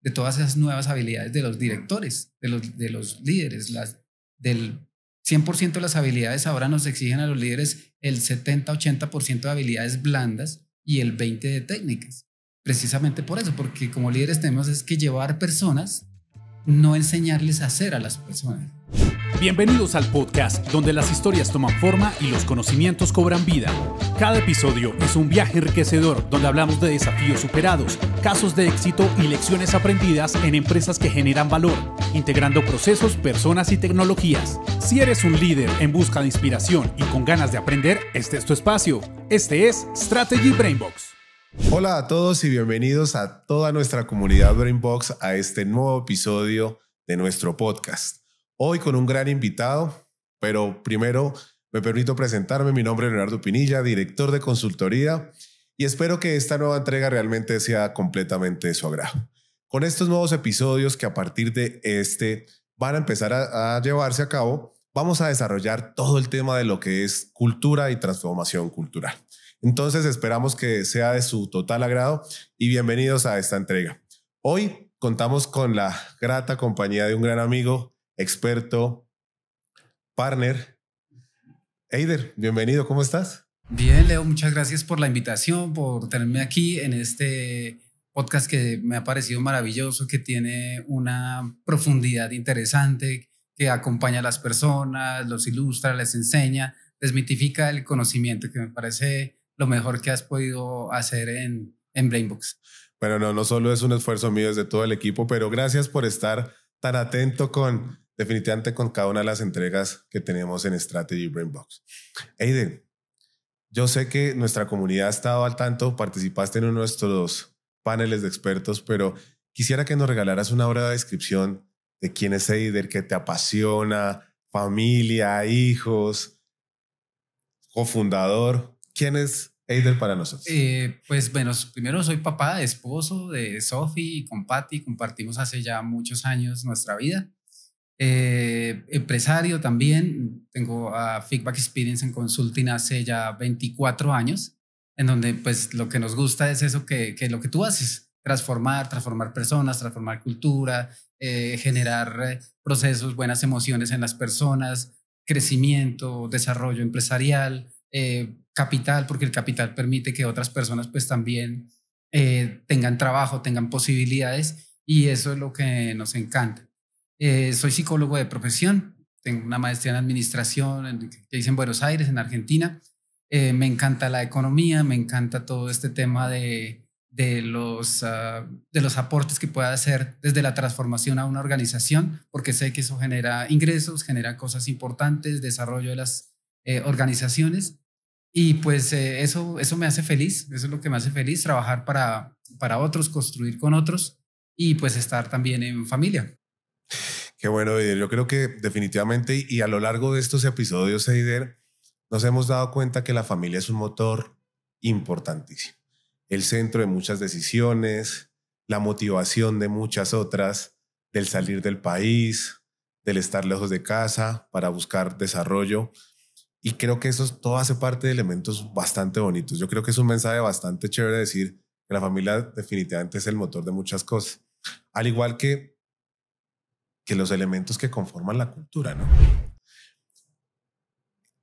de todas esas nuevas habilidades de los directores, de los líderes. Del 100% de las habilidades ahora nos exigen a los líderes el 70-80% de habilidades blandas y el 20% de técnicas. Precisamente por eso, porque como líderes tenemos es que llevar personas, no enseñarles a hacer a las personas. Bienvenidos al podcast donde las historias toman forma y los conocimientos cobran vida. Cada episodio es un viaje enriquecedor donde hablamos de desafíos superados, casos de éxito y lecciones aprendidas en empresas que generan valor, integrando procesos, personas y tecnologías. Si eres un líder en busca de inspiración y con ganas de aprender, este es tu espacio. Este es Strategy Brainbox. Hola a todos y bienvenidos a toda nuestra comunidad Brainbox a este nuevo episodio de nuestro podcast. Hoy con un gran invitado, pero primero me permito presentarme. Mi nombre es Leonardo Pinilla, director de consultoría, y espero que esta nueva entrega realmente sea completamente de su agrado. Con estos nuevos episodios que a partir de este van a empezar a llevarse a cabo, vamos a desarrollar todo el tema de lo que es cultura y transformación cultural. Entonces esperamos que sea de su total agrado y bienvenidos a esta entrega. Hoy contamos con la grata compañía de un gran amigo, experto, partner. Eider, bienvenido, ¿cómo estás? Bien, Leo, muchas gracias por la invitación, por tenerme aquí en este podcast que me ha parecido maravilloso, que tiene una profundidad interesante, que acompaña a las personas, los ilustra, les enseña, desmitifica el conocimiento, que me parece lo mejor que has podido hacer en Brainbox. Bueno, no solo es un esfuerzo mío, es de todo el equipo, pero gracias por estar tan atento definitivamente con cada una de las entregas que tenemos en Strategy Brainbox. Eider, yo sé que nuestra comunidad ha estado al tanto, participaste en uno de nuestros paneles de expertos, pero quisiera que nos regalaras una breve descripción de quién es Eider, qué te apasiona, familia, hijos, cofundador. ¿Quién es Eider para nosotros? Pues bueno, primero soy papá, esposo de Sofi y con Patty, compartimos hace ya muchos años nuestra vida. Empresario también, tengo Feedback Experience en Consulting hace ya 24 años, en donde pues lo que nos gusta es eso que lo que tú haces, transformar personas, transformar cultura, generar procesos, buenas emociones en las personas, crecimiento, desarrollo empresarial, capital, porque el capital permite que otras personas pues también tengan trabajo, tengan posibilidades, y eso es lo que nos encanta. Soy psicólogo de profesión, tengo una maestría en administración que hice en Buenos Aires, en Argentina. Me encanta la economía, me encanta todo este tema de los aportes que pueda hacer desde la transformación a una organización, porque sé que eso genera ingresos, genera cosas importantes, desarrollo de las organizaciones, y pues eso me hace feliz, eso es lo que me hace feliz, trabajar para otros, construir con otros y pues estar también en familia. Qué bueno, Eider. Yo creo que definitivamente y a lo largo de estos episodios, Eider, nos hemos dado cuenta que la familia es un motor importantísimo. El centro de muchas decisiones, la motivación de muchas otras, del salir del país, del estar lejos de casa para buscar desarrollo. Y creo que eso todo hace parte de elementos bastante bonitos. Yo creo que es un mensaje bastante chévere decir que la familia definitivamente es el motor de muchas cosas. Al igual que los elementos que conforman la cultura, ¿no?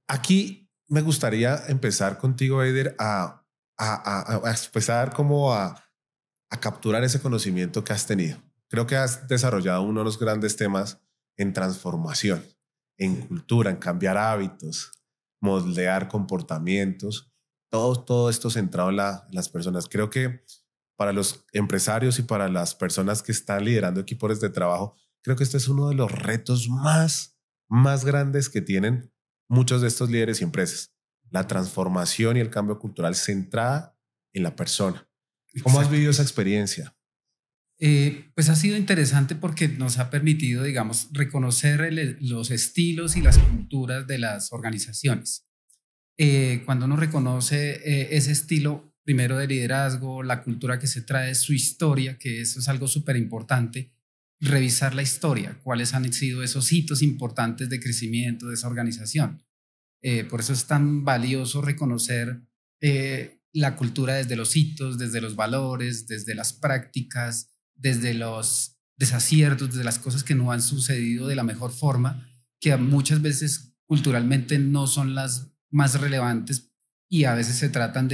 Aquí me gustaría empezar contigo, Eider, a empezar como a capturar ese conocimiento que has tenido. Creo que has desarrollado uno de los grandes temas en transformación, en cultura, en cambiar hábitos, moldear comportamientos, todo esto centrado en las personas. Creo que para los empresarios y para las personas que están liderando equipos de trabajo, creo que este es uno de los retos más grandes que tienen muchos de estos líderes y empresas. La transformación y el cambio cultural centrada en la persona. ¿Cómo has vivido esa experiencia? Pues ha sido interesante porque nos ha permitido, digamos, reconocer los estilos y las culturas de las organizaciones. Cuando uno reconoce ese estilo, primero de liderazgo, la cultura que se trae, su historia, que eso es algo súper importante, revisar la historia, cuáles han sido esos hitos importantes de crecimiento de esa organización. Por eso es tan valioso reconocer la cultura desde los hitos, desde los valores, desde las prácticas, desde los desaciertos, desde las cosas que no han sucedido de la mejor forma, que muchas veces culturalmente no son las más relevantes y a veces se tratan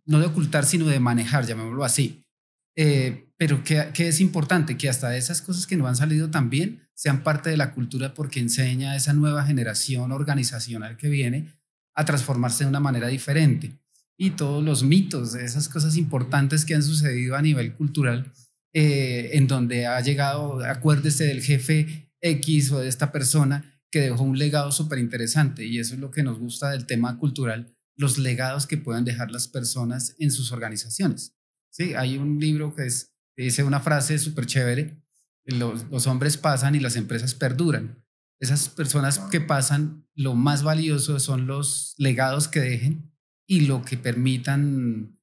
no de ocultar, sino de manejar, llamémoslo así. Pero que es importante que hasta esas cosas que no han salido tan bien sean parte de la cultura, porque enseña a esa nueva generación organizacional que viene a transformarse de una manera diferente. Y todos los mitos de esas cosas importantes que han sucedido a nivel cultural, en donde ha llegado, acuérdese del jefe X o de esta persona que dejó un legado súper interesante, y eso es lo que nos gusta del tema cultural, los legados que pueden dejar las personas en sus organizaciones. Sí, hay un libro que dice una frase súper chévere: los hombres pasan y las empresas perduran. Esas personas que pasan, lo más valioso son los legados que dejen y lo que permitan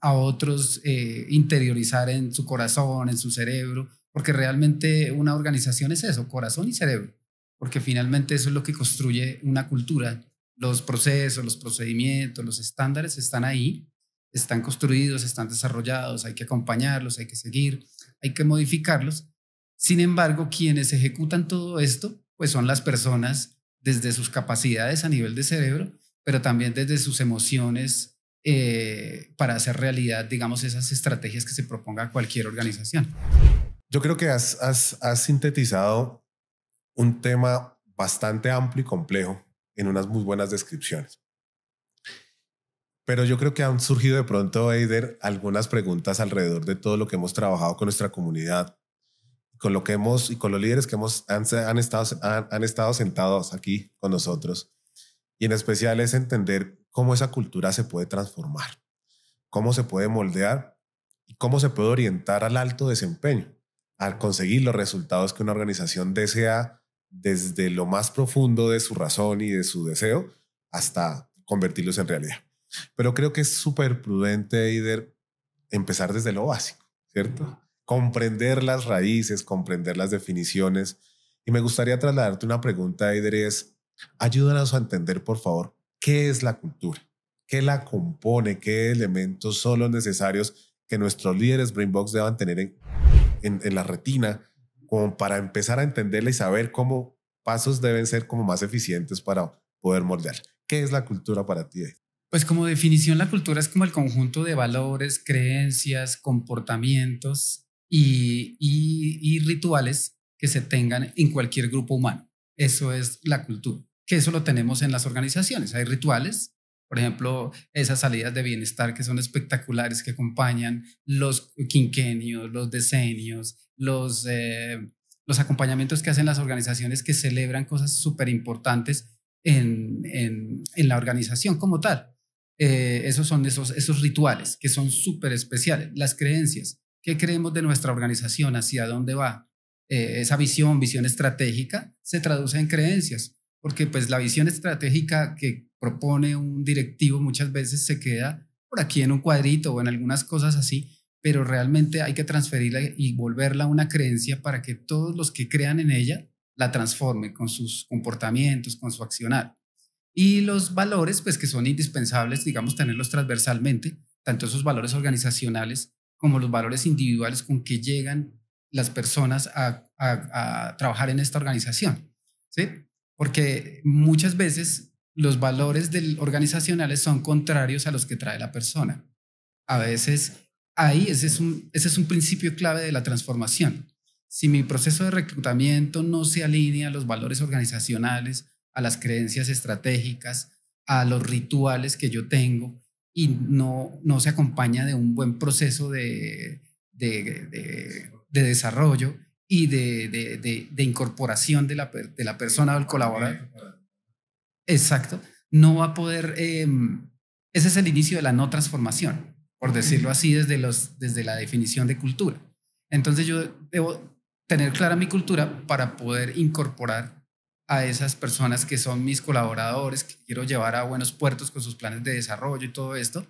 a otros interiorizar en su corazón, en su cerebro, porque realmente una organización es eso, corazón y cerebro, porque finalmente eso es lo que construye una cultura. Los procesos, los procedimientos, los estándares están ahí, están construidos, están desarrollados, hay que acompañarlos, hay que seguir, hay que modificarlos. Sin embargo, quienes ejecutan todo esto, pues son las personas desde sus capacidades a nivel de cerebro, pero también desde sus emociones, para hacer realidad, digamos, esas estrategias que se proponga cualquier organización. Yo creo que has sintetizado un tema bastante amplio y complejo en unas muy buenas descripciones. Pero yo creo que han surgido de pronto, Eider, algunas preguntas alrededor de todo lo que hemos trabajado con nuestra comunidad, con lo que hemos y con los líderes que han estado sentados aquí con nosotros. Y en especial es entender cómo esa cultura se puede transformar, cómo se puede moldear y cómo se puede orientar al alto desempeño, al conseguir los resultados que una organización desea desde lo más profundo de su razón y de su deseo hasta convertirlos en realidad. Pero creo que es súper prudente, Eider, empezar desde lo básico, ¿cierto? Comprender las raíces, comprender las definiciones. Y me gustaría trasladarte una pregunta, Eider, es: ayúdanos a entender, por favor, ¿qué es la cultura? ¿Qué la compone? ¿Qué elementos son los necesarios que nuestros líderes BrainBox deban tener en la retina, como para empezar a entenderla y saber cómo pasos deben ser como más eficientes para poder moldear? ¿Qué es la cultura para ti? Pues como definición, la cultura es como el conjunto de valores, creencias, comportamientos y rituales que se tengan en cualquier grupo humano. Eso es la cultura, que eso lo tenemos en las organizaciones. Hay rituales, por ejemplo, esas salidas de bienestar que son espectaculares, que acompañan los quinquenios, los decenios, los acompañamientos que hacen las organizaciones que celebran cosas súper importantes en la organización como tal. Esos son esos rituales que son súper especiales. Las creencias, ¿qué creemos de nuestra organización? ¿Hacia dónde va? Esa visión estratégica se traduce en creencias, porque pues la visión estratégica que propone un directivo muchas veces se queda por aquí en un cuadrito o en algunas cosas así, pero realmente hay que transferirla y volverla una creencia para que todos los que crean en ella la transformen con sus comportamientos, con su accionar. Y los valores, pues que son indispensables, digamos, tenerlos transversalmente, tanto esos valores organizacionales como los valores individuales con que llegan las personas a trabajar en esta organización, ¿sí? Porque muchas veces los valores organizacionales son contrarios a los que trae la persona. A veces ahí ese es un principio clave de la transformación. Si mi proceso de reclutamiento no se alinea a los valores organizacionales, a las creencias estratégicas, a los rituales que yo tengo, y no se acompaña de un buen proceso de desarrollo y de incorporación de la persona o el colaborador. Exacto. No va a poder... ese es el inicio de la no transformación, por decirlo así, desde la definición de cultura. Entonces yo debo tener clara mi cultura para poder incorporar a esas personas que son mis colaboradores, que quiero llevar a buenos puertos con sus planes de desarrollo y todo esto,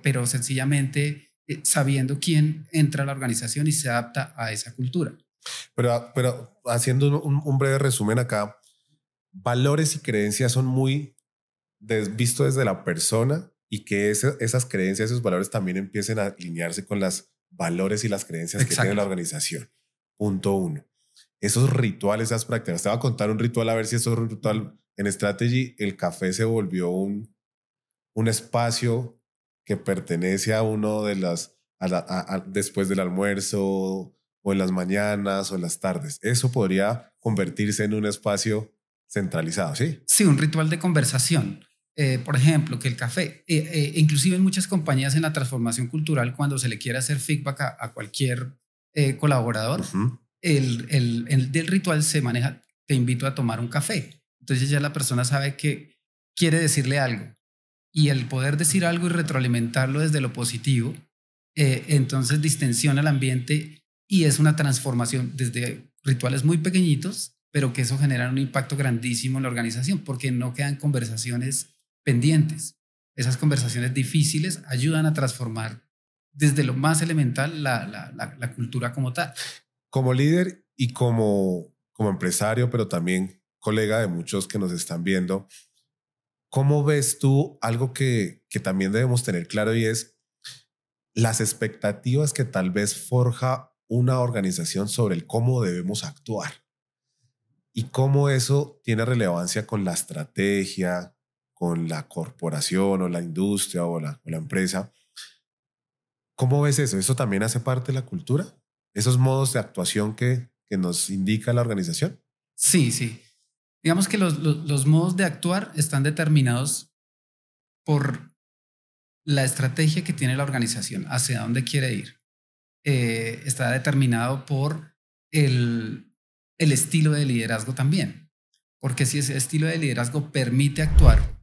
pero sencillamente sabiendo quién entra a la organización y se adapta a esa cultura. Pero haciendo un breve resumen acá, valores y creencias son muy vistos desde la persona, y que esas creencias, esos valores también empiecen a alinearse con las valores y las creencias que Exacto. tiene la organización. Punto 1. Esos rituales, esas prácticas. Te voy a contar un ritual a ver si eso es un ritual. En Strategy, el café se volvió un espacio que pertenece a uno de las, después del almuerzo o en las mañanas o en las tardes. Eso podría convertirse en un espacio centralizado, ¿sí? Sí, un ritual de conversación. Por ejemplo, que el café, inclusive en muchas compañías en la transformación cultural, cuando se le quiere hacer feedback a cualquier colaborador, el del ritual se maneja, te invito a tomar un café. Entonces ya la persona sabe que quiere decirle algo. Y el poder decir algo y retroalimentarlo desde lo positivo, entonces distensiona el ambiente y es una transformación desde rituales muy pequeñitos, pero que eso genera un impacto grandísimo en la organización, porque no quedan conversaciones pendientes. Esas conversaciones difíciles ayudan a transformar desde lo más elemental la cultura como tal. Como líder y como empresario, pero también colega de muchos que nos están viendo, ¿cómo ves tú algo que también debemos tener claro, y es las expectativas que tal vez forja una organización sobre el cómo debemos actuar y cómo eso tiene relevancia con la estrategia, con la corporación o la industria o la empresa? ¿Cómo ves eso? ¿Eso también hace parte de la cultura? ¿Esos modos de actuación que nos indica la organización? Sí, sí. Digamos que los modos de actuar están determinados por la estrategia que tiene la organización, hacia dónde quiere ir. Está determinado por el estilo de liderazgo también. Porque si ese estilo de liderazgo permite actuar,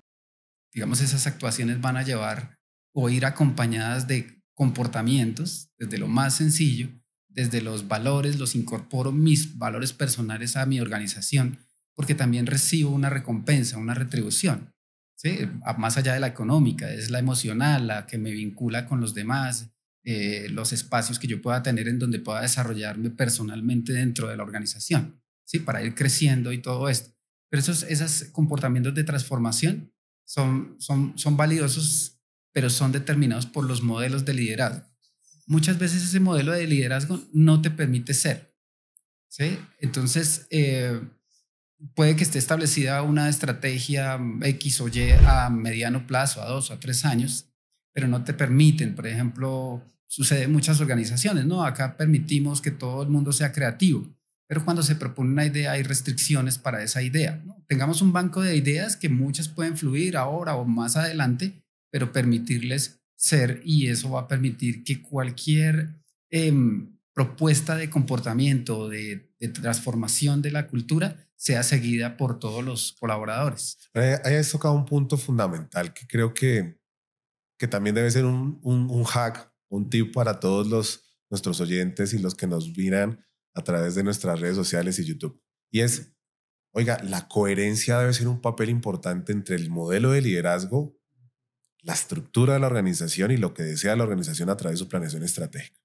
digamos, esas actuaciones van a llevar o ir acompañadas de comportamientos, desde lo más sencillo, desde los valores, los incorporo mis valores personales a mi organización, porque también recibo una recompensa, una retribución, ¿sí? Más allá de la económica, es la emocional, la que me vincula con los demás, los espacios que yo pueda tener en donde pueda desarrollarme personalmente dentro de la organización, ¿sí? Para ir creciendo y todo esto. Pero esos comportamientos de transformación son valiosos, pero son determinados por los modelos de liderazgo. Muchas veces ese modelo de liderazgo no te permite ser, ¿sí? Entonces, puede que esté establecida una estrategia X o Y a mediano plazo, a 2 o a 3 años, pero no te permiten. Por ejemplo, sucede en muchas organizaciones, ¿no? Acá permitimos que todo el mundo sea creativo, pero cuando se propone una idea hay restricciones para esa idea, ¿no? Tengamos un banco de ideas que muchas pueden fluir ahora o más adelante, pero permitirles ser, y eso va a permitir que cualquier propuesta de comportamiento, de transformación de la cultura, sea seguida por todos los colaboradores. Ahí has tocado un punto fundamental que creo que también debe ser un hack, un tip para todos nuestros oyentes y los que nos miran a través de nuestras redes sociales y YouTube. Y es, oiga, la coherencia debe ser un papel importante entre el modelo de liderazgo, la estructura de la organización y lo que desea la organización a través de su planeación estratégica.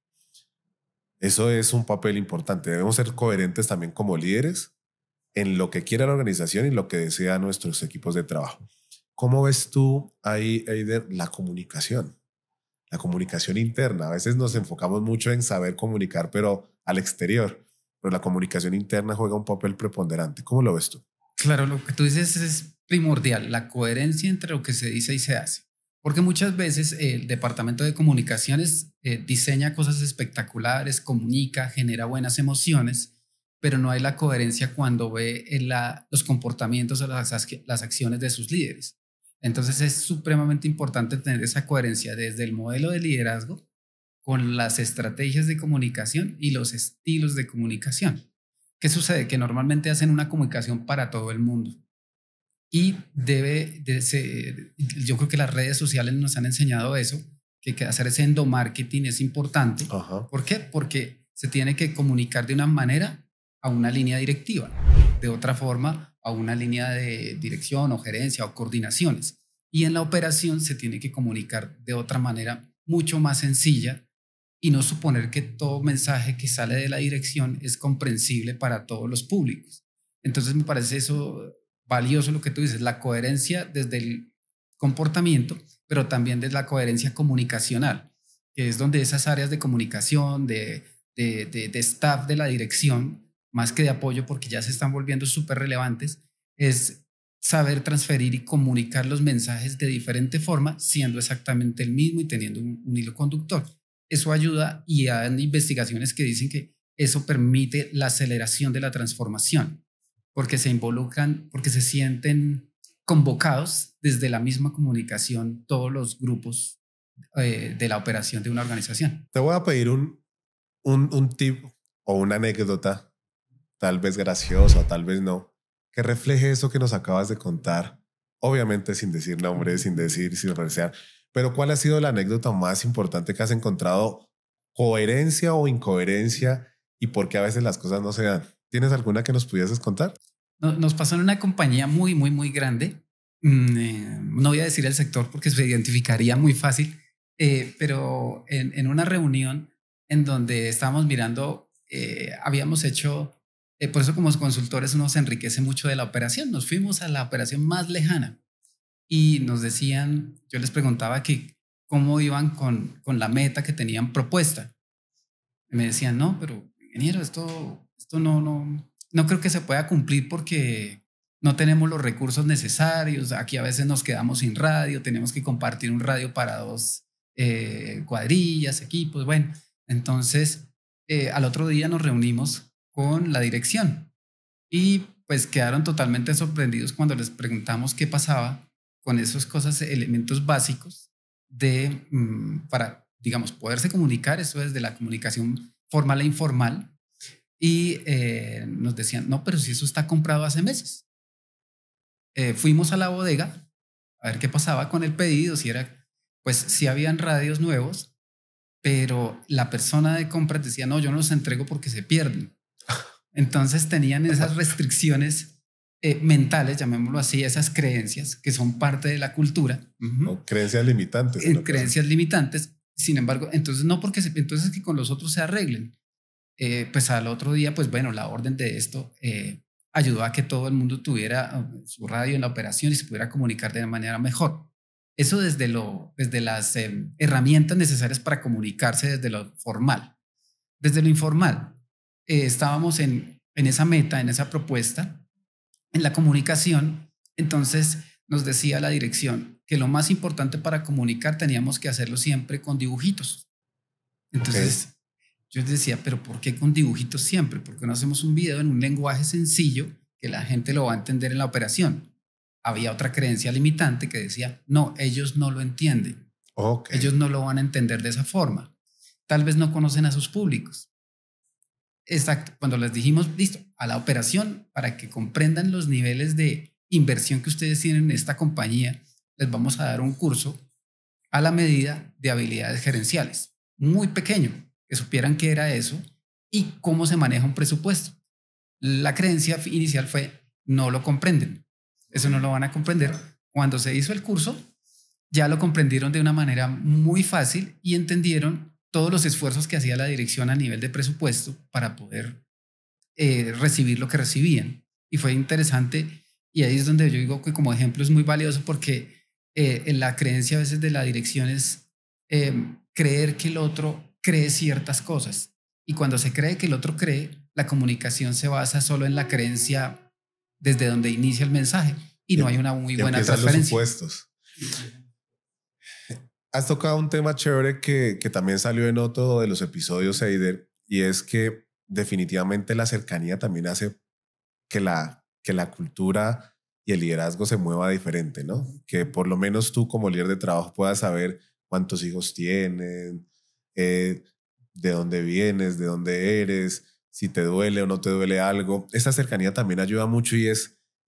Eso es un papel importante. Debemos ser coherentes también como líderes en lo que quiere la organización y lo que desea nuestros equipos de trabajo. ¿Cómo ves tú ahí, Eider, la comunicación? La comunicación interna. A veces nos enfocamos mucho en saber comunicar, pero al exterior. Pero la comunicación interna juega un papel preponderante. ¿Cómo lo ves tú? Claro, lo que tú dices es primordial, la coherencia entre lo que se dice y se hace. Porque muchas veces el departamento de comunicaciones diseña cosas espectaculares, comunica, genera buenas emociones, pero no hay la coherencia cuando ve los comportamientos o las acciones de sus líderes. Entonces es supremamente importante tener esa coherencia desde el modelo de liderazgo con las estrategias de comunicación y los estilos de comunicación. ¿Qué sucede? Que normalmente hacen una comunicación para todo el mundo. Y yo creo que las redes sociales nos han enseñado eso, que hacer ese endomarketing es importante. Ajá. ¿Por qué? Porque se tiene que comunicar de una manera a una línea directiva, de otra forma a una línea de dirección o gerencia o coordinaciones. Y en la operación se tiene que comunicar de otra manera mucho más sencilla y no suponer que todo mensaje que sale de la dirección es comprensible para todos los públicos. Entonces me parece eso valioso lo que tú dices, la coherencia desde el comportamiento, pero también desde la coherencia comunicacional, que es donde esas áreas de comunicación, de staff de la dirección, más que de apoyo, porque ya se están volviendo súper relevantes, es saber transferir y comunicar los mensajes de diferente forma, siendo exactamente el mismo y teniendo un hilo conductor. Eso ayuda, y hay investigaciones que dicen que eso permite la aceleración de la transformación, porque se involucran, porque se sienten convocados desde la misma comunicación todos los grupos de la operación de una organización. Te voy a pedir un tip o una anécdota, tal vez graciosa, tal vez no, que refleje eso que nos acabas de contar, obviamente sin decir nombres, sin resear, pero ¿cuál ha sido la anécdota más importante que has encontrado? ¿Coherencia o incoherencia? ¿Y por qué a veces las cosas no se dan? ¿Tienes alguna que nos pudieses contar? Nos pasó en una compañía muy, muy, muy grande. No voy a decir el sector porque se identificaría muy fácil, pero en una reunión en donde estábamos mirando, habíamos hecho, por eso como consultores uno se enriquece mucho de la operación. Nos fuimos a la operación más lejana y nos decían, yo les preguntaba que cómo iban con la meta que tenían propuesta. Y me decían, no, pero ingeniero, esto no creo que se pueda cumplir porque no tenemos los recursos necesarios. Aquí a veces nos quedamos sin radio, tenemos que compartir un radio para 2 cuadrillas, equipos. Bueno, entonces al otro día nos reunimos con la dirección y pues quedaron totalmente sorprendidos cuando les preguntamos qué pasaba con esas cosas, elementos básicos para, digamos, poderse comunicar, eso desde la comunicación formal e informal. Y nos decían, no, pero si eso está comprado hace meses. Fuimos a la bodega a ver qué pasaba con el pedido, pues si habían radios nuevos, pero la persona de compras decía, no, yo no los entrego porque se pierden. Entonces tenían esas restricciones mentales, llamémoslo así, esas creencias que son parte de la cultura. O creencias limitantes. Creencias limitantes. Sin embargo, entonces no porque entonces que con los otros se arreglen. Pues al otro día, pues bueno, la orden de esto ayudó a que todo el mundo tuviera su radio en la operación y se pudiera comunicar de manera mejor. Eso desde las herramientas necesarias para comunicarse desde lo formal. Desde lo informal, estábamos en esa meta, en esa propuesta, en la comunicación. Entonces nos decía la dirección que lo más importante para comunicar teníamos que hacerlo siempre con dibujitos. Entonces yo les decía, pero ¿por qué con dibujitos siempre? ¿Por qué no hacemos un video en un lenguaje sencillo que la gente lo va a entender en la operación? Había otra creencia limitante que decía, no, ellos no lo entienden. Ellos no lo van a entender de esa forma. Tal vez no conocen a sus públicos. Exacto. Cuando les dijimos, listo, a la operación, para que comprendan los niveles de inversión que ustedes tienen en esta compañía, les vamos a dar un curso a la medida de habilidades gerenciales. Muy pequeño, que supieran qué era eso y cómo se maneja un presupuesto. La creencia inicial fue, no lo comprenden. Eso no lo van a comprender. Cuando se hizo el curso, ya lo comprendieron de una manera muy fácil y entendieron todos los esfuerzos que hacía la dirección a nivel de presupuesto para poder recibir lo que recibían. Y fue interesante, y ahí es donde yo digo que como ejemplo es muy valioso, porque la creencia a veces de la dirección es creer que el otro cree ciertas cosas. Y cuando se cree que el otro cree, la comunicación se basa solo en la creencia desde donde inicia el mensaje y no hay una muy buena transferencia. Los supuestos. Has tocado un tema chévere que también salió en otro de los episodios, Eider, y es que definitivamente la cercanía también hace que la cultura y el liderazgo se mueva diferente, ¿no? Que por lo menos tú como líder de trabajo puedas saber cuántos hijos tienen, de dónde vienes, de dónde eres, si te duele o no te duele algo. Esa cercanía también ayuda mucho y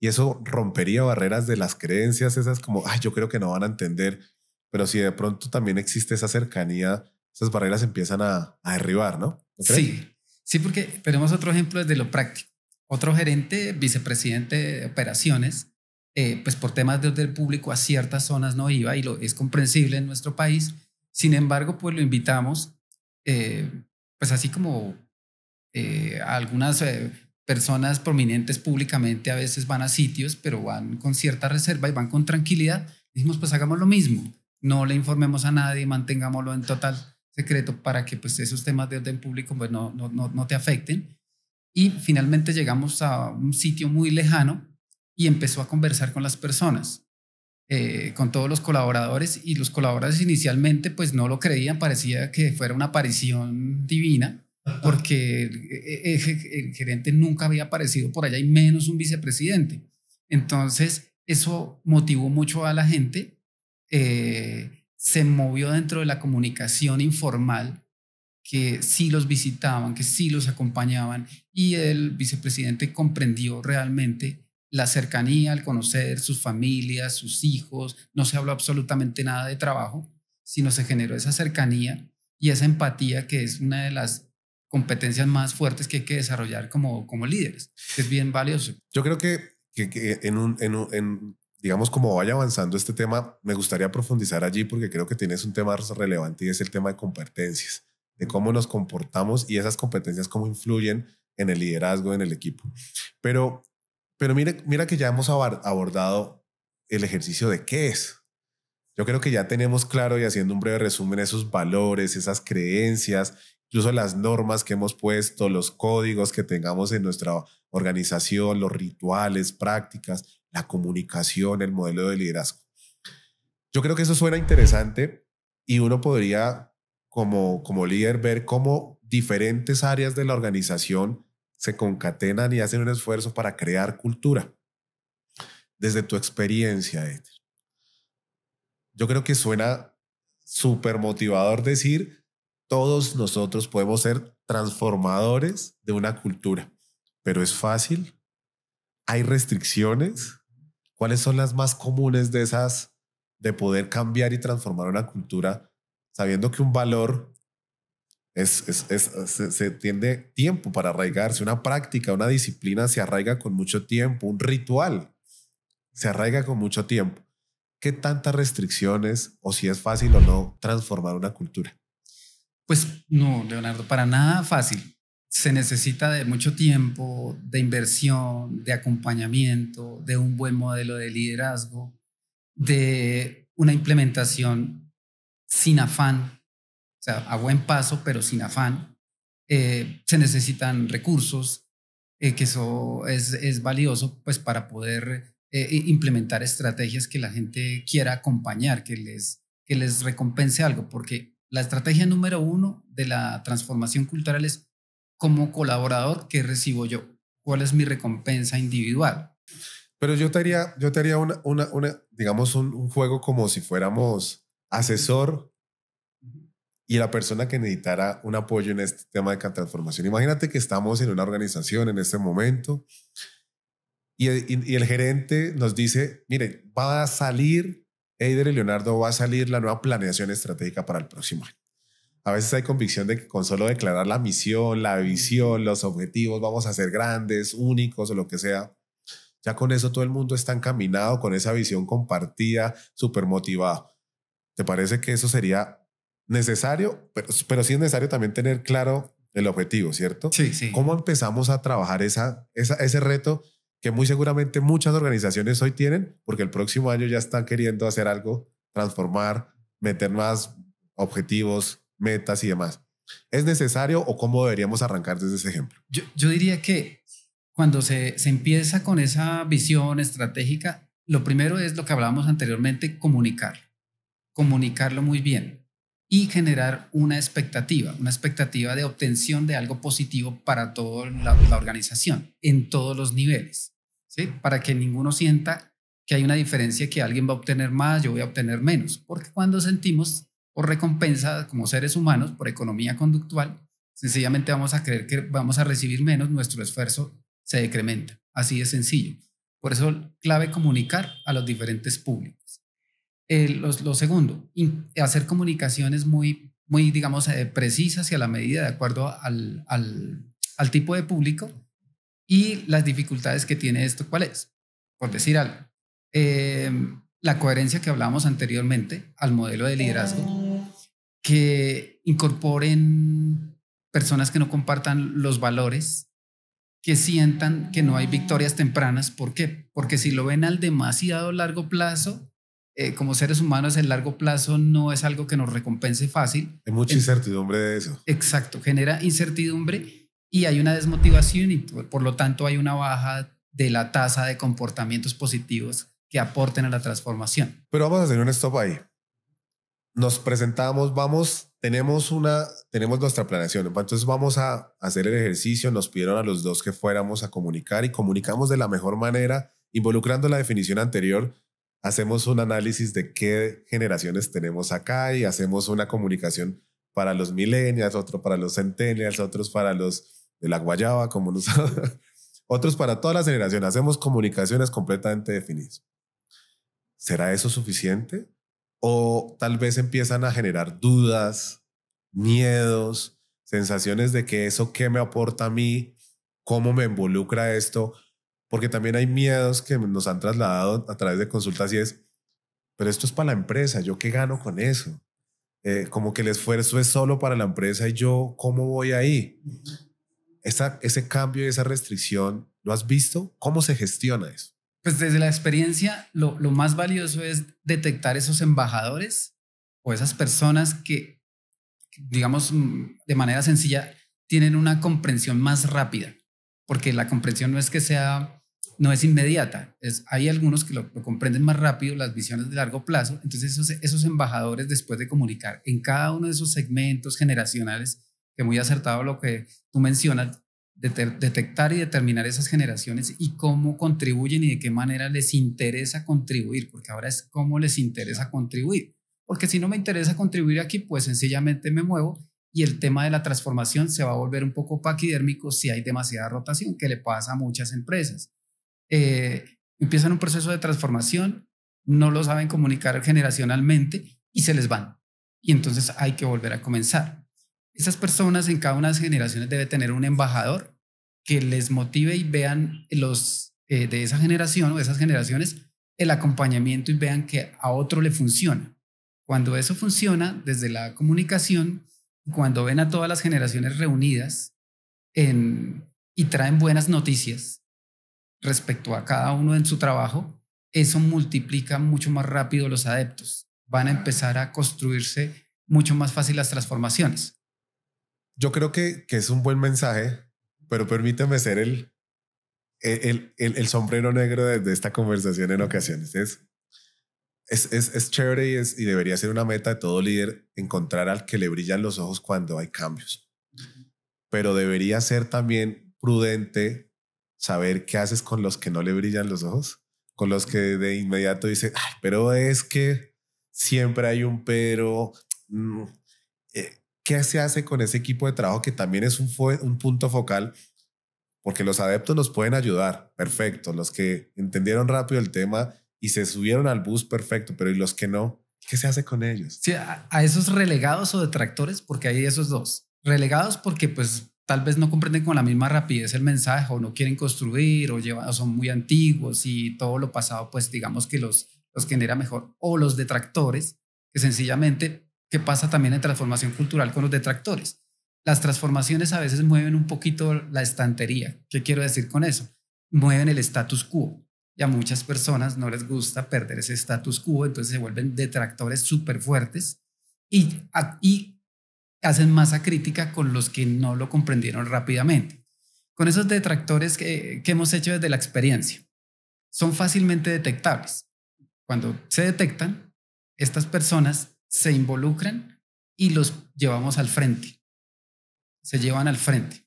eso rompería barreras de las creencias, esas como, ay, yo creo que no van a entender, pero si de pronto también existe esa cercanía, esas barreras empiezan a derribar, ¿no? ¿No crees? Sí, porque tenemos otro ejemplo desde lo práctico. Otro gerente, vicepresidente de operaciones, pues por temas de orden público a ciertas zonas no iba y es comprensible en nuestro país. Sin embargo, pues lo invitamos, pues así como algunas personas prominentes públicamente a veces van a sitios, pero van con cierta reserva y van con tranquilidad. Dijimos, pues hagamos lo mismo. No le informemos a nadie, mantengámoslo en total secreto para que pues esos temas de orden público pues no te afecten. Y finalmente llegamos a un sitio muy lejano y empezó a conversar con las personas, con todos los colaboradores, y los colaboradores inicialmente pues no lo creían, parecía que fuera una aparición divina, porque el gerente nunca había aparecido por allá y menos un vicepresidente. Entonces eso motivó mucho a la gente, se movió dentro de la comunicación informal, que sí los visitaban, que sí los acompañaban, y el vicepresidente comprendió realmente la cercanía, al conocer sus familias, sus hijos. No se habló absolutamente nada de trabajo, sino se generó esa cercanía y esa empatía, que es una de las competencias más fuertes que hay que desarrollar como líderes, que es bien valioso. Yo creo que digamos, como vaya avanzando este tema, me gustaría profundizar allí, porque creo que tienes un tema relevante, y es el tema de competencias, de cómo nos comportamos y esas competencias cómo influyen en el liderazgo, en el equipo. Pero mira que ya hemos abordado el ejercicio de qué es. Yo creo que ya tenemos claro, y haciendo un breve resumen, esos valores, esas creencias, incluso las normas que hemos puesto, los códigos que tengamos en nuestra organización, los rituales, prácticas, la comunicación, el modelo de liderazgo. Yo creo que eso suena interesante, y uno podría, como líder, ver cómo diferentes áreas de la organización se concatenan y hacen un esfuerzo para crear cultura. Desde tu experiencia, Eder, yo creo que suena súper motivador decir: todos nosotros podemos ser transformadores de una cultura. Pero ¿es fácil? ¿Hay restricciones? ¿Cuáles son las más comunes de esas, de poder cambiar y transformar una cultura, sabiendo que un valor se tiende tiempo para arraigarse? Una práctica, una disciplina se arraiga con mucho tiempo. Un ritual se arraiga con mucho tiempo. ¿Qué tantas restricciones, o si es fácil o no, transformar una cultura? Pues no, Leonardo, para nada fácil. Se necesita de mucho tiempo, de inversión, de acompañamiento, de un buen modelo de liderazgo, de una implementación sin afán, o sea, a buen paso, pero sin afán. Se necesitan recursos, que eso es valioso pues para poder implementar estrategias que la gente quiera acompañar, que les recompense algo, porque la estrategia número 1 de la transformación cultural es: como colaborador, ¿qué recibo yo? ¿Cuál es mi recompensa individual? Pero yo te haría digamos, un juego, como si fuéramos asesor y la persona que necesitara un apoyo en este tema de transformación. Imagínate que estamos en una organización en este momento y el gerente nos dice: mire, va a salir, Eider y Leonardo, va a salir la nueva planeación estratégica para el próximo año. A veces hay convicción de que con solo declarar la misión, la visión, los objetivos, vamos a ser grandes, únicos o lo que sea. Ya con eso todo el mundo está encaminado, con esa visión compartida, súper motivado. ¿Te parece que eso sería necesario? Pero sí es necesario también tener claro el objetivo, ¿cierto? Sí, sí. ¿Cómo empezamos a trabajar ese reto que muy seguramente muchas organizaciones hoy tienen, porque el próximo año ya están queriendo hacer algo, transformar, meter más objetivos, metas y demás? ¿Es necesario, o cómo deberíamos arrancar desde ese ejemplo? Yo diría que cuando se empieza con esa visión estratégica, lo primero es lo que hablábamos anteriormente: comunicarlo muy bien y generar una expectativa de obtención de algo positivo para toda la organización, en todos los niveles, ¿sí? Para que ninguno sienta que hay una diferencia, que alguien va a obtener más, yo voy a obtener menos, porque cuando sentimos por recompensa como seres humanos, por economía conductual, sencillamente vamos a creer que vamos a recibir menos, nuestro esfuerzo se decrementa. Así de sencillo. Por eso, clave comunicar a los diferentes públicos. Lo segundo, hacer comunicaciones muy, digamos, precisas y a la medida, de acuerdo al tipo de público y las dificultades que tiene esto. ¿Cuál es? Por decir algo, la coherencia que hablábamos anteriormente al modelo de liderazgo, que incorporen personas que no compartan los valores, que sientan que no hay victorias tempranas. ¿Por qué? Porque si lo ven al demasiado largo plazo, como seres humanos el largo plazo no es algo que nos recompense fácil. Hay mucha incertidumbre de eso. Exacto, genera incertidumbre y hay una desmotivación y por lo tanto hay una baja de la tasa de comportamientos positivos que aporten a la transformación. Pero vamos a hacer un stop ahí. Nos presentamos, tenemos nuestra planeación. Entonces vamos a hacer el ejercicio. Nos pidieron a los dos que fuéramos a comunicar y comunicamos de la mejor manera, involucrando la definición anterior. Hacemos un análisis de qué generaciones tenemos acá y hacemos una comunicación para los millennials, otro para los centennials, otros para los de la guayaba, como otros para todas las generaciones. Hacemos comunicaciones completamente definidas. ¿Será eso suficiente? ¿O tal vez empiezan a generar dudas, miedos, sensaciones de que eso qué me aporta a mí, cómo me involucra esto? Porque también hay miedos que nos han trasladado a través de consultas y es, pero esto es para la empresa, ¿yo qué gano con eso? Como que el esfuerzo es solo para la empresa y yo, ¿cómo voy ahí? Ese cambio y esa restricción, ¿lo has visto? ¿Cómo se gestiona eso? Pues desde la experiencia, lo más valioso es detectar esos embajadores o esas personas que, digamos, de manera sencilla, tienen una comprensión más rápida, porque la comprensión no es inmediata. Hay algunos que lo comprenden más rápido, las visiones de largo plazo. Entonces esos embajadores, después de comunicar en cada uno de esos segmentos generacionales, que muy acertado lo que tú mencionas, detectar y determinar esas generaciones y cómo contribuyen y de qué manera les interesa contribuir, porque ahora es cómo les interesa contribuir. Porque si no me interesa contribuir aquí, pues sencillamente me muevo y el tema de la transformación se va a volver un poco paquidérmico si hay demasiada rotación, que le pasa a muchas empresas. Empiezan un proceso de transformación, no lo saben comunicar generacionalmente y se les van. Y entonces hay que volver a comenzar. Esas personas en cada una de las generaciones debe tener un embajador que les motive y vean de esa generación o de esas generaciones el acompañamiento y vean que a otro le funciona. Cuando eso funciona desde la comunicación, cuando ven a todas las generaciones reunidas y traen buenas noticias respecto a cada uno en su trabajo, eso multiplica mucho más rápido los adeptos. Van a empezar a construirse mucho más fácil las transformaciones. Yo creo que es un buen mensaje, pero permíteme ser el sombrero negro de esta conversación en ocasiones. Es chévere y debería ser una meta de todo líder encontrar al que le brillan los ojos cuando hay cambios. Pero debería ser también prudente saber qué haces con los que no le brillan los ojos, con los que de inmediato dicen, ay, pero es que siempre hay un pero. ¿Qué se hace con ese equipo de trabajo que también es un punto focal? Porque los adeptos nos pueden ayudar, perfecto. Los que entendieron rápido el tema y se subieron al bus, perfecto. Pero ¿y los que no? ¿Qué se hace con ellos? Sí, a esos relegados o detractores, porque hay esos dos. Relegados porque pues tal vez no comprenden con la misma rapidez el mensaje o no quieren construir o son muy antiguos y todo lo pasado pues digamos que los genera mejor. O los detractores que sencillamente... ¿Qué pasa también en transformación cultural con los detractores? Las transformaciones a veces mueven un poquito la estantería. ¿Qué quiero decir con eso? Mueven el status quo. Y a muchas personas no les gusta perder ese status quo, entonces se vuelven detractores súper fuertes y hacen masa crítica con los que no lo comprendieron rápidamente. Con esos detractores que hemos hecho desde la experiencia, son fácilmente detectables. Cuando se detectan, estas personas se involucran y los llevamos al frente. Se llevan al frente.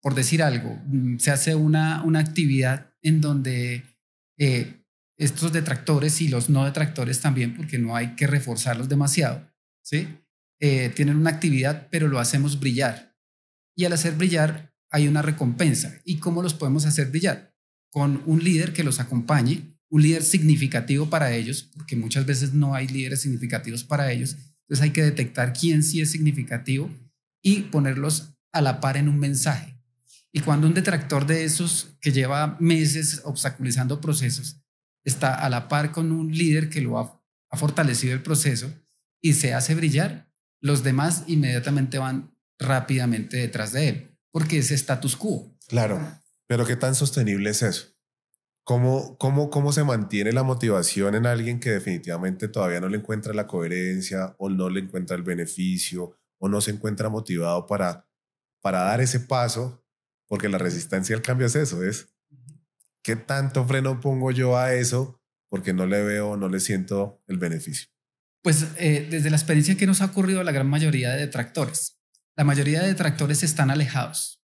Por decir algo, se hace una actividad en donde estos detractores y los no detractores también, porque no hay que reforzarlos demasiado, ¿sí? Tienen una actividad, pero lo hacemos brillar. Y al hacer brillar hay una recompensa. ¿Y cómo los podemos hacer brillar? Con un líder que los acompañe, un líder significativo para ellos, porque muchas veces no hay líderes significativos para ellos. Entonces hay que detectar quién sí es significativo y ponerlos a la par en un mensaje. Y cuando un detractor de esos que lleva meses obstaculizando procesos está a la par con un líder que lo ha fortalecido el proceso y se hace brillar, los demás inmediatamente van rápidamente detrás de él, porque es status quo. Claro, pero ¿qué tan sostenible es eso? ¿Cómo se mantiene la motivación en alguien que definitivamente todavía no le encuentra la coherencia o no le encuentra el beneficio o no se encuentra motivado para dar ese paso? Porque la resistencia al cambio es eso, es ¿qué tanto freno pongo yo a eso porque no le veo, no le siento el beneficio? Pues desde la experiencia que nos ha ocurrido a la gran mayoría de detractores, la mayoría de detractores están alejados.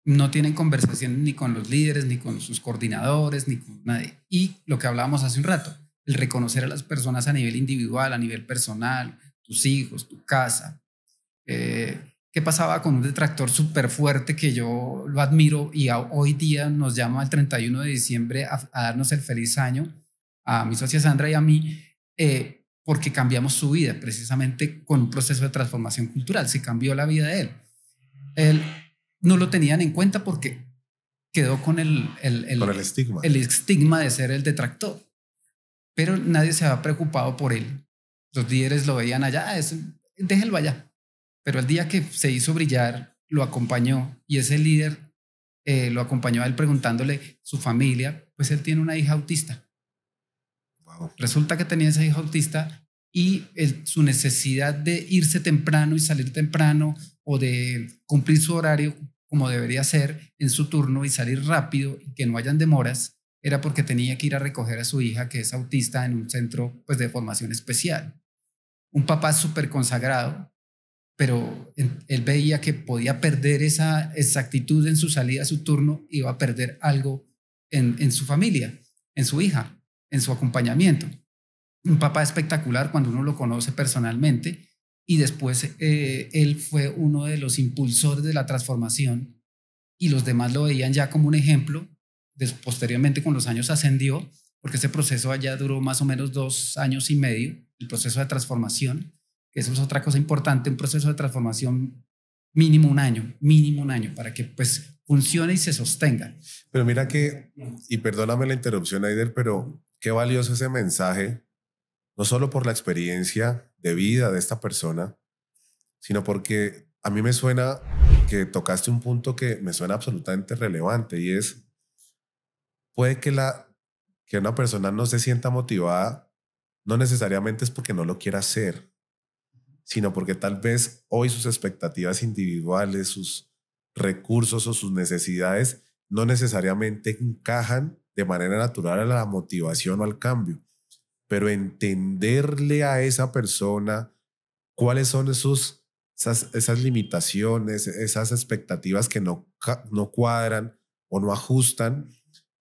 No tienen conversación ni con los líderes, ni con sus coordinadores, ni con nadie. Y lo que hablábamos hace un rato, el reconocer a las personas a nivel individual, a nivel personal, tus hijos, tu casa. ¿Qué pasaba con un detractor súper fuerte que yo lo admiro y hoy día nos llama el 31 de diciembre a darnos el feliz año, a mi socia Sandra y a mí, porque cambiamos su vida precisamente con un proceso de transformación cultural? Se cambió la vida de él. Él no lo tenían en cuenta porque quedó con el estigma de ser el detractor, pero nadie se había preocupado por él. Los líderes lo veían allá, déjelo allá. Pero el día que se hizo brillar, lo acompañó, y ese líder lo acompañó a él preguntándole su familia, pues él tiene una hija autista. Wow. Resulta que tenía esa hija autista y su necesidad de irse temprano y salir temprano o de cumplir su horario como debería ser en su turno y salir rápido y que no hayan demoras, era porque tenía que ir a recoger a su hija, que es autista, en un centro pues, de formación especial. Un papá súper consagrado, pero él veía que podía perder esa exactitud en su salida a su turno, iba a perder algo en su familia, en su hija, en su acompañamiento. Un papá espectacular cuando uno lo conoce personalmente, y después él fue uno de los impulsores de la transformación y los demás lo veían ya como un ejemplo. Posteriormente con los años ascendió, porque ese proceso allá duró más o menos 2 años y medio, el proceso de transformación, que eso es otra cosa importante, un proceso de transformación mínimo un año, para que pues funcione y se sostenga. Pero mira que, y perdóname la interrupción, Aider, pero qué valioso ese mensaje, no solo por la experiencia de vida de esta persona, sino porque a mí me suena que tocaste un punto que me suena absolutamente relevante, y es, puede que una persona no se sienta motivada, no necesariamente es porque no lo quiera hacer, sino porque tal vez hoy sus expectativas individuales, sus recursos o sus necesidades no necesariamente encajan de manera natural a la motivación o al cambio. Pero entenderle a esa persona cuáles son esas limitaciones, esas expectativas que no cuadran o no ajustan,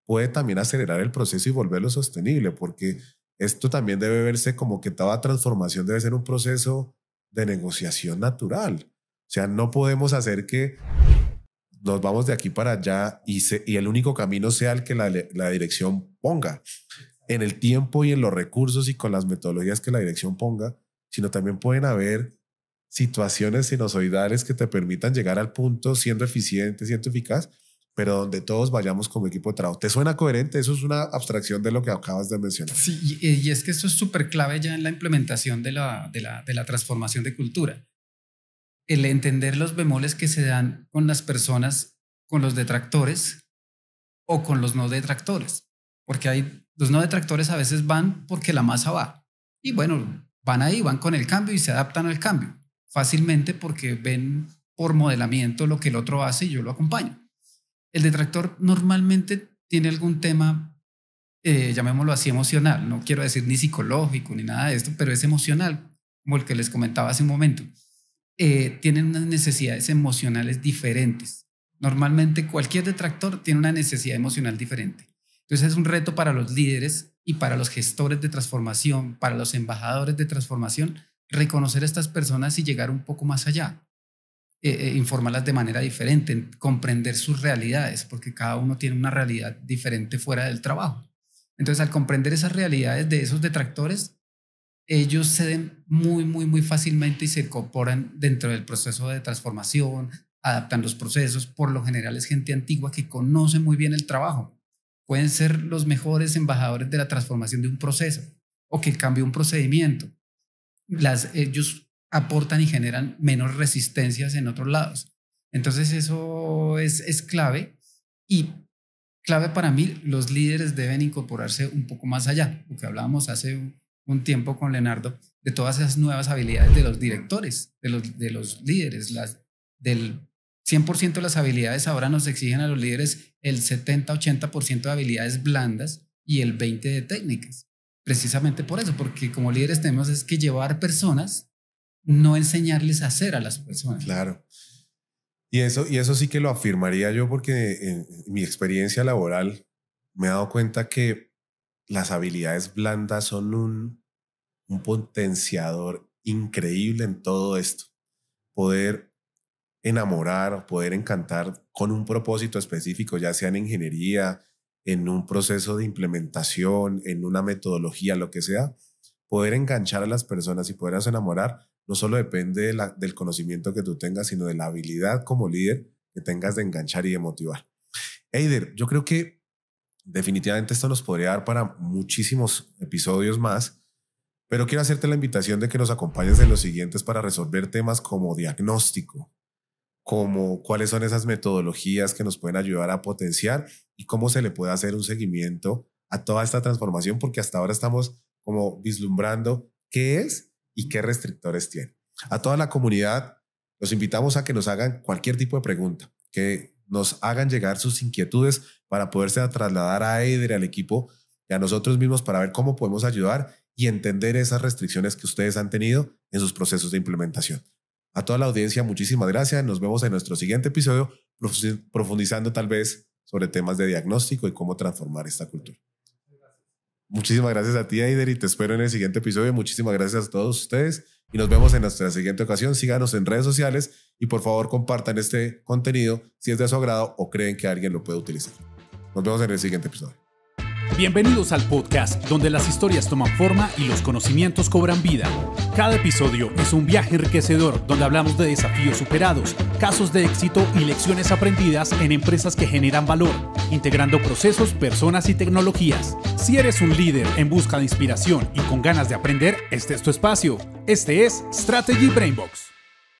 puede también acelerar el proceso y volverlo sostenible, porque esto también debe verse como que toda transformación debe ser un proceso de negociación natural. O sea, no podemos hacer que nos vamos de aquí para allá y el único camino sea el que la dirección ponga, en el tiempo y en los recursos y con las metodologías que la dirección ponga, sino también pueden haber situaciones sinusoidales que te permitan llegar al punto siendo eficiente, siendo eficaz, pero donde todos vayamos como equipo de trabajo. ¿Te suena coherente? Eso es una abstracción de lo que acabas de mencionar. Sí, y es que esto es súper clave ya en la implementación de la transformación de cultura. El entender los bemoles que se dan con las personas, con los detractores o con los no detractores, porque los no detractores a veces van porque la masa va, y bueno, van con el cambio y se adaptan al cambio fácilmente porque ven por modelamiento lo que el otro hace y yo lo acompaño. El detractor normalmente tiene algún tema, llamémoslo así, emocional. No quiero decir ni psicológico ni nada de esto, pero es emocional, como el que les comentaba hace un momento. Tienen unas necesidades emocionales diferentes. Normalmente cualquier detractor tiene una necesidad emocional diferente. Entonces es un reto para los líderes y para los gestores de transformación, para los embajadores de transformación, reconocer a estas personas y llegar un poco más allá. Informarlas de manera diferente, comprender sus realidades, porque cada uno tiene una realidad diferente fuera del trabajo. Entonces, al comprender esas realidades de esos detractores, ellos ceden muy fácilmente y se incorporan dentro del proceso de transformación, adaptan los procesos. Por lo general es gente antigua que conoce muy bien el trabajo. Pueden ser los mejores embajadores de la transformación de un proceso o que cambie un procedimiento. Ellos aportan y generan menos resistencias en otros lados. Entonces eso es clave, y clave para mí, los líderes deben incorporarse un poco más allá, lo que hablábamos hace un tiempo con Leonardo, de todas esas nuevas habilidades de los directores, de los líderes, del 100% de las habilidades ahora nos exigen a los líderes el 70-80% de habilidades blandas y el 20% de técnicas. Precisamente por eso, porque como líderes tenemos es que llevar personas, no enseñarles a hacer a las personas. Claro. Y eso sí que lo afirmaría yo, porque en mi experiencia laboral me he dado cuenta que las habilidades blandas son un potenciador increíble en todo esto. Poder enamorar, poder encantar con un propósito específico, ya sea en ingeniería, en un proceso de implementación, en una metodología, lo que sea, poder enganchar a las personas y poderlas enamorar no solo depende del conocimiento que tú tengas, sino de la habilidad como líder que tengas de enganchar y de motivar. Eider, yo creo que definitivamente esto nos podría dar para muchísimos episodios más, pero quiero hacerte la invitación de que nos acompañes en los siguientes para resolver temas como diagnóstico, como cuáles son esas metodologías que nos pueden ayudar a potenciar y cómo se le puede hacer un seguimiento a toda esta transformación, porque hasta ahora estamos como vislumbrando qué es y qué restrictores tiene. A toda la comunidad los invitamos a que nos hagan cualquier tipo de pregunta, que nos hagan llegar sus inquietudes para poderse trasladar a Eider, al equipo y a nosotros mismos para ver cómo podemos ayudar y entender esas restricciones que ustedes han tenido en sus procesos de implementación. A toda la audiencia, muchísimas gracias. Nos vemos en nuestro siguiente episodio, profundizando tal vez sobre temas de diagnóstico y cómo transformar esta cultura. Muchísimas gracias a ti, Eider, y te espero en el siguiente episodio. Muchísimas gracias a todos ustedes y nos vemos en nuestra siguiente ocasión. Síganos en redes sociales y por favor compartan este contenido si es de su agrado o creen que alguien lo puede utilizar. Nos vemos en el siguiente episodio. Bienvenidos al podcast donde las historias toman forma y los conocimientos cobran vida. Cada episodio es un viaje enriquecedor donde hablamos de desafíos superados, casos de éxito y lecciones aprendidas en empresas que generan valor, integrando procesos, personas y tecnologías. Si eres un líder en busca de inspiración y con ganas de aprender, este es tu espacio. Este es Strategy Brainbox.